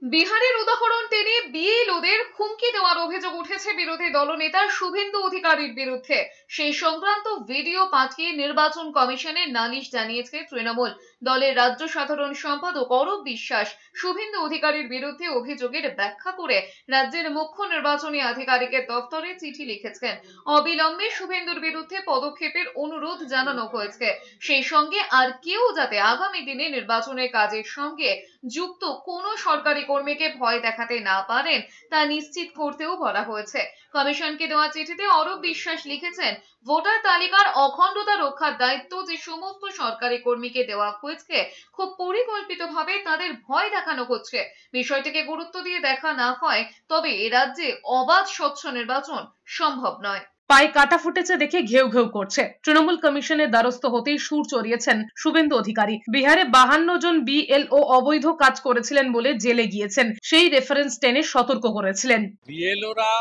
বিহারের উদাহরণ টেনে বিএলওদের হুমকি দেওয়ার অভিযোগ উঠেছে বিরোধী দলনেতা শুভেন্দু অধিকারীর বিরুদ্ধে। সেই সংক্রান্ত ভিডিও পাঠিয়ে নির্বাচন কমিশনে নালিশ জানিয়েছে তৃণমূল দলের রাজ্য সাধারণ সম্পাদক অরূপ বিশ্বাস। শুভেন্দু অধিকারীর বিরুদ্ধে অভিযোগের ব্যাখ্যা করে রাজ্যের মুখ্য নির্বাচনী আধিকারিকের দপ্তরে চিঠি লিখেছেন। অবিলম্বে শুভেন্দুর বিরুদ্ধে পদক্ষেপের অনুরোধ জানানো হয়েছে। সেই সঙ্গে আর কেউ যাতে আগামী দিনে নির্বাচনের কাজের সঙ্গে যুক্ত কোনো সরকারি কর্মীকে ভয় দেখাতে না পারেন তা নিশ্চিত করতেও বলা হয়েছে। কমিশনকে দেওয়া চিঠিতে অরূপ বিশ্বাস লিখেছেন, ভোটার তালিকার অখণ্ডতা রক্ষার দায়িত্ব যে সমস্ত সরকারি কর্মীকে দেওয়া হয়েছে, খুব পরিকল্পিতভাবে তাদের ভয় দেখানো হচ্ছে। বিষয়টিকে গুরুত্ব দিয়ে দেখা না হয় তবে এ রাজ্যে অবাধ স্বচ্ছ নির্বাচন সম্ভব নয়। পায়ে কাটা ফুটেছে দেখে ঘেউ ঘেউ করছে। তৃণমূল কমিশনের দ্বারস্থ হতেই সুর চড়িয়েছেন শুভেন্দু অধিকারী। বিহারে 52 জন বিএলও অবৈধ কাজ করেছিলেন বলে জেলে গিয়েছেন, সেই রেফারেন্স টেনে সতর্ক করেছিলেন। বিএলওরা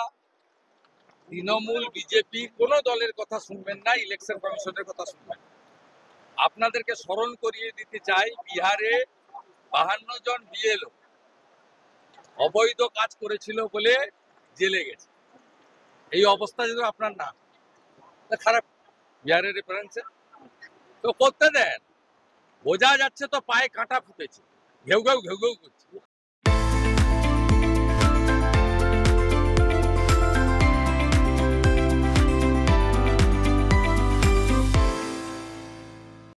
তৃণমূল, বিজেপি কোন দলের কথা শুনবেন না, ইলেকশন কমিশনের কথা শুনবেন। আপনাদেরকে স্মরণ করিয়ে দিতে চাই, বিহারে 52 জন বিএলও অবৈধ কাজ করেছিল বলে জেলে গেছে। এই অবস্থা যদি আপনার না, খারাপ। বিহারের রেফারেন্সে তো করতে দেন, বোঝা যাচ্ছে তো পায়ে কাঁটা ফুটেছে, ঘেউ ঘেউ ঘেউ ঘেউ করছে।